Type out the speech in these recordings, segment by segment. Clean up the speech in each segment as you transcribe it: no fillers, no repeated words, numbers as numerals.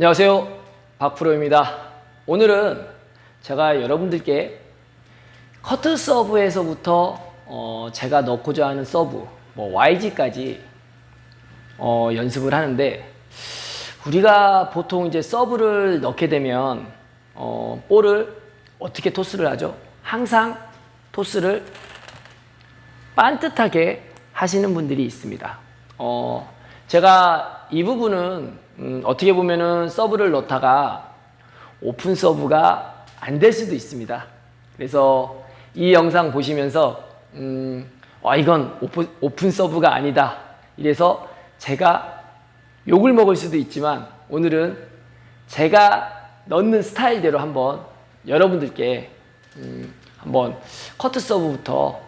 안녕하세요, 박프로입니다. 오늘은 제가 여러분들께 커트 서브에서부터 제가 넣고자 하는 서브 YG까지 연습을 하는데, 우리가 보통 이제 서브를 넣게 되면 볼을 어떻게 토스를 하죠? 항상 토스를 반듯하게 하시는 분들이 있습니다. 제가 이 부분은 어떻게 보면은 서브를 넣다가 오픈 서브가 안 될 수도 있습니다. 그래서 이 영상 보시면서 이건 오픈 서브가 아니다, 이래서 제가 욕을 먹을 수도 있지만, 오늘은 제가 넣는 스타일대로 한번 여러분들께 한번 커트 서브부터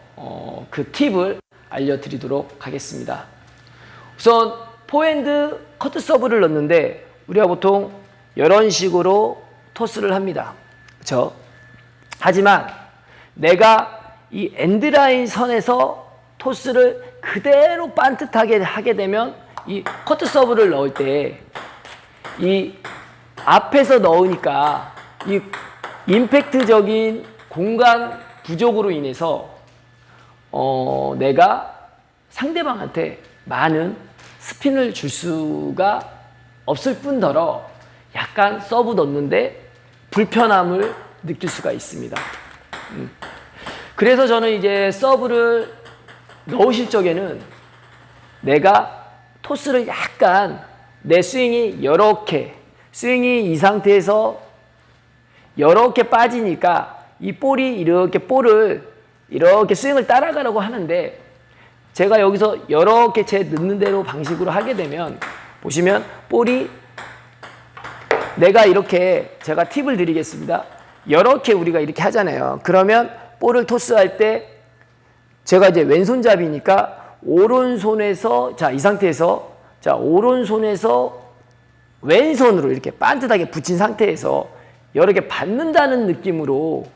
그 팁을 알려드리도록 하겠습니다. 우선 포핸드 커트 서브를 넣는데 우리가 보통 이런 식으로 토스를 합니다. 그렇죠? 하지만 내가 이 엔드라인 선에서 토스를 그대로 반듯하게 하게 되면 이 커트 서브를 넣을 때 이 앞에서 넣으니까 이 임팩트적인 공간 부족으로 인해서 내가 상대방한테 많은 스핀을 줄 수가 없을 뿐더러 약간 서브 넣는데 불편함을 느낄 수가 있습니다. 그래서 저는 이제 서브를 넣으실 적에는 내가 토스를 약간 내 스윙이 스윙이 이 상태에서 이렇게 빠지니까 이 볼이 볼을 이렇게 스윙을 따라가려고 하는데, 제가 여기서 이렇게 제 넣는 대로 방식으로 하게 되면 보시면 볼이 내가 이렇게, 제가 팁을 드리겠습니다. 이렇게 우리가 이렇게 하잖아요. 그러면 볼을 토스할 때 제가 이제 왼손잡이니까 오른손에서, 이 상태에서 오른손에서 왼손으로 이렇게 반듯하게 붙인 상태에서 이렇게 받는다는 느낌으로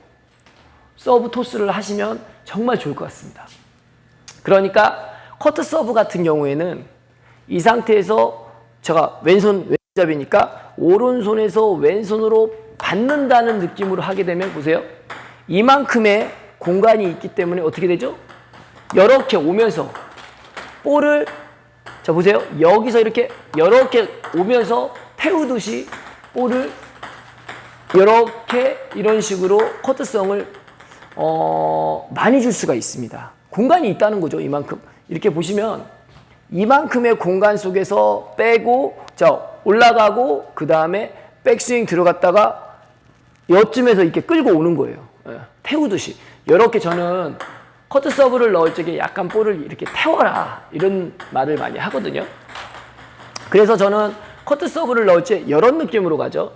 서브 토스를 하시면 정말 좋을 것 같습니다. 그러니까 커트 서브 같은 경우에는 이 상태에서 제가 왼손잡이니까 오른손에서 왼손으로 받는다는 느낌으로 하게 되면 보세요. 이만큼의 공간이 있기 때문에 어떻게 되죠? 이렇게 오면서 볼을, 자 보세요. 여기서 이렇게 오면서 태우듯이 볼을 이런 식으로 커트성을 많이 줄 수가 있습니다. 공간이 있다는 거죠. 이만큼. 이렇게 보시면 이만큼의 공간 속에서 빼고 올라가고 그 다음에 백스윙 들어갔다가 이쯤에서 이렇게 끌고 오는 거예요. 태우듯이. 이렇게 저는 커트 서브를 넣을 적에 약간 볼을 이렇게 태워라, 이런 말을 많이 하거든요. 그래서 저는 커트 서브를 넣을 때 이런 느낌으로 가죠.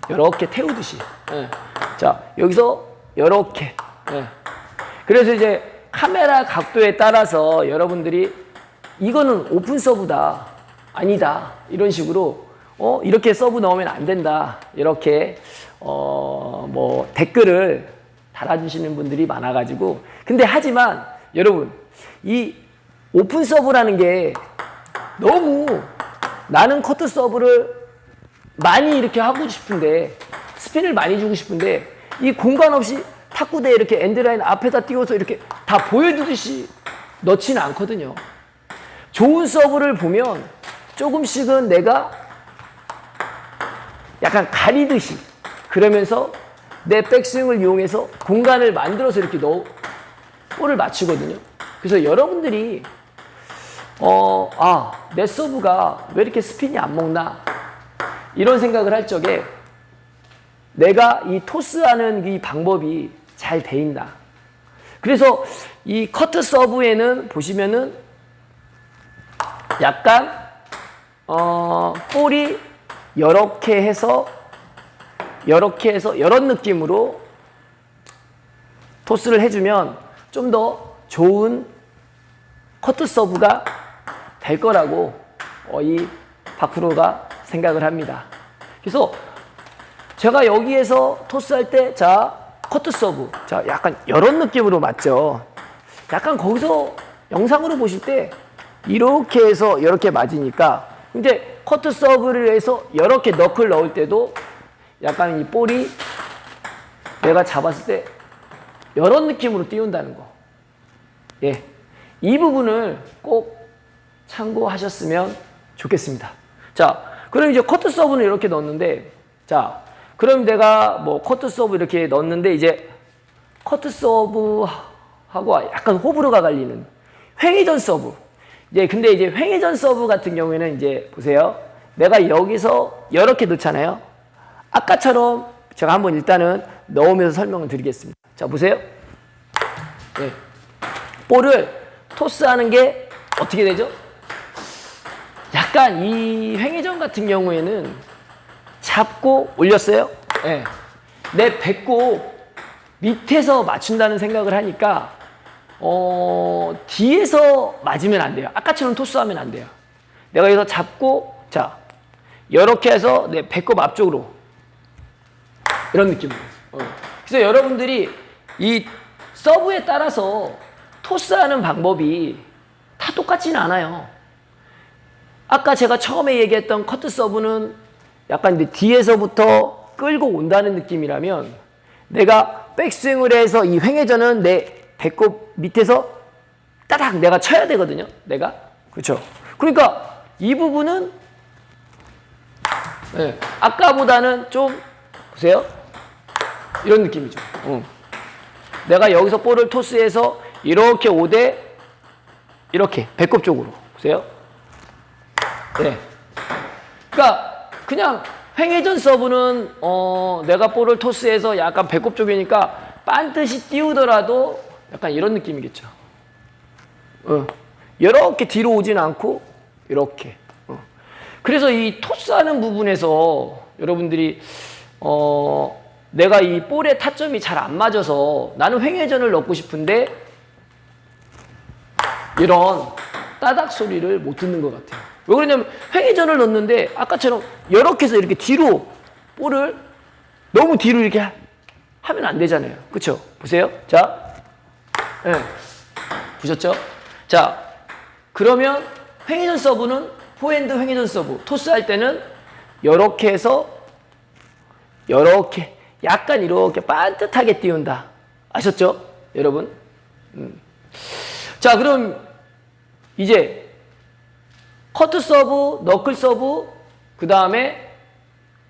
이렇게 태우듯이. 자, 여기서 이렇게. 그래서 이제 카메라 각도에 따라서 여러분들이 이거는 오픈 서브다, 아니다, 이런 식으로 이렇게 서브 넣으면 안 된다, 이렇게 댓글을 달아주시는 분들이 많아가지고. 근데 하지만 여러분, 이 오픈 서브라는 게 너무, 나는 커트 서브를 많이 이렇게 하고 싶은데, 스핀을 많이 주고 싶은데, 이 공간 없이 탁구대에 이렇게 엔드라인 앞에다 띄워서 이렇게 다 보여주듯이 넣지는 않거든요. 좋은 서브를 보면 조금씩은 내가 약간 가리듯이, 그러면서 내 백스윙을 이용해서 공간을 만들어서 이렇게 볼을 맞추거든요. 그래서 여러분들이 내 서브가 왜 이렇게 스핀이 안 먹나, 이런 생각을 할 적에 내가 이 토스하는 이 방법이 잘 돼 있나. 그래서 이 커트 서브에는 보시면은 약간 볼이 이렇게 해서 이런 느낌으로 토스를 해주면 좀 더 좋은 커트 서브가 될 거라고 이 박프로가 생각을 합니다. 그래서 제가 여기에서 토스할 때, 커트 서브, 약간 이런 느낌으로 맞죠. 약간 거기서 영상으로 보실 때 이렇게 해서 이렇게 맞으니까, 이제 커트 서브를 해서 이렇게 너클 넣을 때도 약간 이 볼이 내가 잡았을 때 이런 느낌으로 띄운다는 거. 예, 이 부분을 꼭 참고하셨으면 좋겠습니다. 자, 그럼 이제 커트 서브는 이렇게 넣었는데, 자, 그럼 내가 뭐 커트 서브 이렇게 넣었는데 이제 커트 서브하고 약간 호불호가 갈리는 횡회전 서브. 이제 근데 이제 횡회전 서브 같은 경우에는 이제 보세요. 내가 여기서 이렇게 넣잖아요. 아까처럼 제가 한번 일단은 넣으면서 설명을 드리겠습니다. 자, 보세요. 네. 볼을 토스하는 게 어떻게 되죠? 약간 이 횡회전 같은 경우에는 잡고 올렸어요. 네. 내 배꼽 밑에서 맞춘다는 생각을 하니까 뒤에서 맞으면 안 돼요. 아까처럼 토스하면 안 돼요. 내가 여기서 잡고 자 이렇게 해서 내 배꼽 앞쪽으로 이런 느낌으로. 그래서 여러분들이 이 서브에 따라서 토스하는 방법이 다 똑같지는 않아요. 아까 제가 처음에 얘기했던 커트 서브는 약간 이제 뒤에서부터 끌고 온다는 느낌이라면 내가 백스윙을 해서 이 횡회전은 내 배꼽 밑에서 따닥 내가 쳐야 되거든요. 내가. 그렇죠. 그러니까 이 부분은 네, 아까보다는 좀 보세요. 이런 느낌이죠. 내가 여기서 볼을 토스해서 이렇게 오되 이렇게 배꼽 쪽으로 보세요. 네. 그러니까 그냥 횡회전 서브는 내가 볼을 토스해서 약간 배꼽 쪽이니까 반드시 띄우더라도 약간 이런 느낌이겠죠. 이렇게 뒤로 오진 않고 이렇게. 그래서 이 토스하는 부분에서 여러분들이 내가 이 볼의 타점이 잘 안 맞아서 나는 횡회전을 넣고 싶은데 이런 따닥 소리를 못 듣는 것 같아요. 왜 그러냐면 횡회전을 넣는데 아까처럼 이렇게 해서 이렇게 뒤로 볼을 너무 뒤로 이렇게 하면 안 되잖아요. 그렇죠? 보세요. 자, 네. 보셨죠? 자, 그러면 횡회전 서브는 포핸드 횡회전 서브 토스할 때는 이렇게 해서 이렇게 약간 이렇게 반듯하게 띄운다. 아셨죠? 여러분? 자, 그럼 이제 커트 서브, 너클 서브, 그 다음에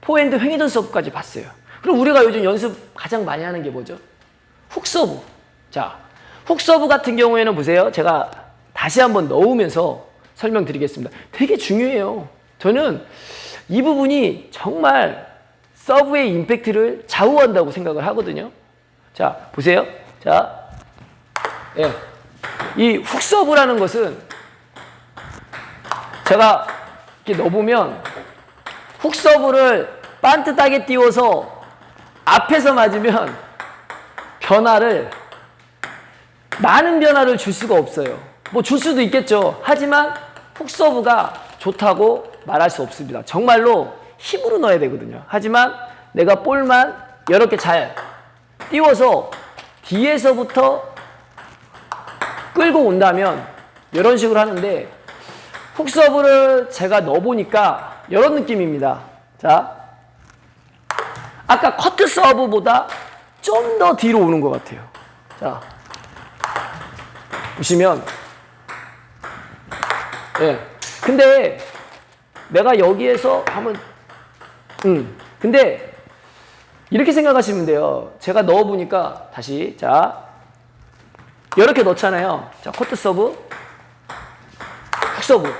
포핸드 횡회전 서브까지 봤어요. 그럼 우리가 요즘 연습 가장 많이 하는 게 뭐죠? 훅 서브. 자, 훅 서브 같은 경우에는 보세요. 제가 다시 한번 넣으면서 설명드리겠습니다. 되게 중요해요. 저는 이 부분이 정말 서브의 임팩트를 좌우한다고 생각을 하거든요. 자, 보세요. 자, 예. 이 훅 서브라는 것은 제가 이렇게 넣어보면 훅 서브를 반듯하게 띄워서 앞에서 맞으면 많은 변화를 줄 수가 없어요. 뭐 줄 수도 있겠죠. 하지만 훅 서브가 좋다고 말할 수 없습니다. 정말로 힘으로 넣어야 되거든요. 하지만 내가 볼만 이렇게 잘 띄워서 뒤에서부터 끌고 온다면 이런 식으로 하는데 훅 서브를 제가 넣어보니까 이런 느낌입니다. 자, 아까 커트 서브보다 좀 더 뒤로 오는 것 같아요. 자, 보시면 예. 근데 내가 여기에서 한번 근데 이렇게 생각하시면 돼요. 제가 넣어보니까 다시 자 이렇게 넣잖아요. 자, 커트 서브 훅 서브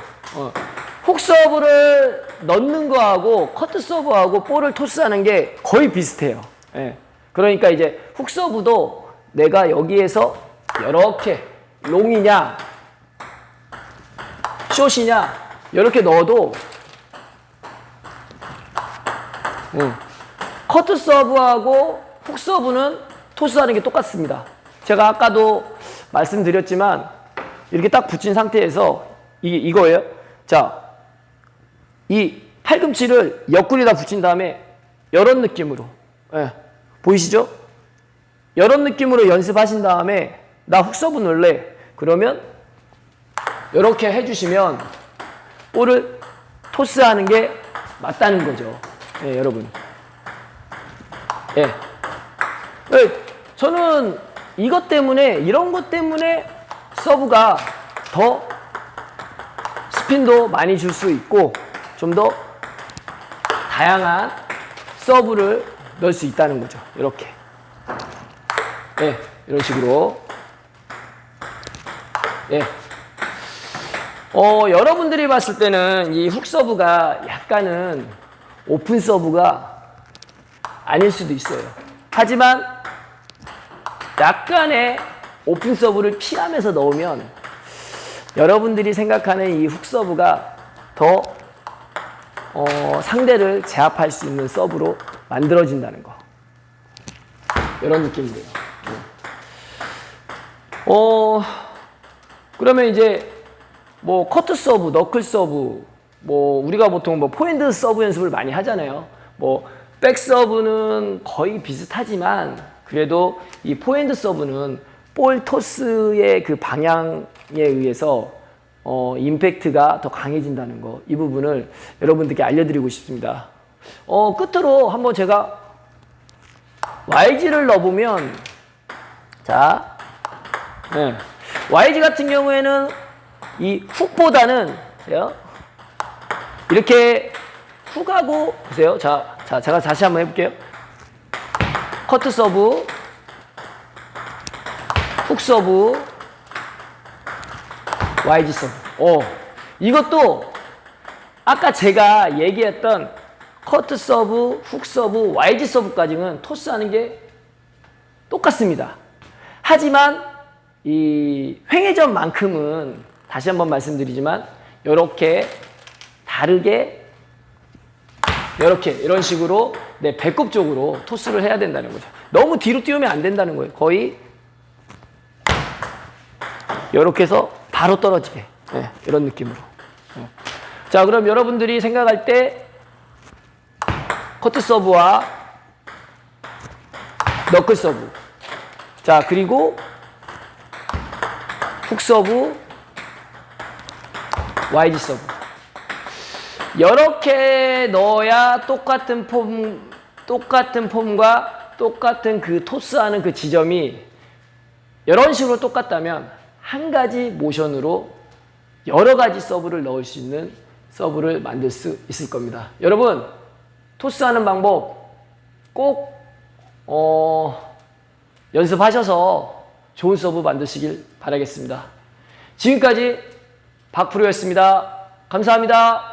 훅 서브를 넣는 거하고 커트 서브하고 볼을 토스하는 게 거의 비슷해요. 예. 그러니까 이제 훅 서브도 내가 여기에서 이렇게 롱이냐 숏이냐 이렇게 넣어도 커트 서브하고 훅 서브는 토스하는 게 똑같습니다. 제가 아까도 말씀드렸지만 이렇게 딱 붙인 상태에서 이거예요. 자, 이 팔꿈치를 옆구리에다 붙인 다음에 이런 느낌으로 예, 보이시죠? 이런 느낌으로 연습하신 다음에 나 훅 서브 넣을래. 그러면 이렇게 해주시면 볼을 토스하는 게 맞다는 거죠. 예, 여러분. 예. 예, 저는 이것 때문에, 이런 것 때문에 서브가 더 스핀도 많이 줄 수 있고 좀 더 다양한 서브를 넣을 수 있다는 거죠. 이렇게. 예, 이런 식으로. 예. 여러분들이 봤을 때는 이 훅 서브가 약간은 오픈 서브가 아닐 수도 있어요. 하지만 약간의 오픈 서브를 피하면서 넣으면 여러분들이 생각하는 이 훅 서브가 더 상대를 제압할 수 있는 서브로 만들어진다는 거. 이런 느낌이에요. 그러면 이제 뭐 커트 서브, 너클 서브, 뭐 우리가 보통 뭐 포핸드 서브 연습을 많이 하잖아요. 뭐 백 서브는 거의 비슷하지만 그래도 이 포핸드 서브는 볼 토스의 그 방향에 의해서 임팩트가 더 강해진다는 거, 이 부분을 여러분들께 알려드리고 싶습니다. 끝으로 한번 제가 YG를 넣어보면, 자, 네. YG 같은 경우에는 이 훅보다는, 보세요. 이렇게 훅하고, 보세요. 자, 제가 다시 한번 해볼게요. 커트 서브, 훅 서브, YG 서브. 이것도 아까 제가 얘기했던 커트 서브, 훅 서브, YG 서브까지는 토스하는 게 똑같습니다. 하지만 이 횡회전만큼은 다시 한번 말씀드리지만 이렇게 다르게 이런 식으로 내 배꼽 쪽으로 토스를 해야 된다는 거죠. 너무 뒤로 띄우면 안 된다는 거예요. 거의 이렇게 해서 바로 떨어지게. 네, 이런 느낌으로. 네. 자, 그럼 여러분들이 생각할 때 커트 서브와 너클 서브. 자, 그리고 훅 서브, YG 서브. 이렇게 넣어야 똑같은 폼과 똑같은 그 토스하는 그 지점이 이런 식으로 똑같다면 한 가지 모션으로 여러 가지 서브를 넣을 수 있는 서브를 만들 수 있을 겁니다. 여러분, 토스하는 방법 꼭 연습하셔서 좋은 서브 만드시길 바라겠습니다. 지금까지 박프로였습니다. 감사합니다.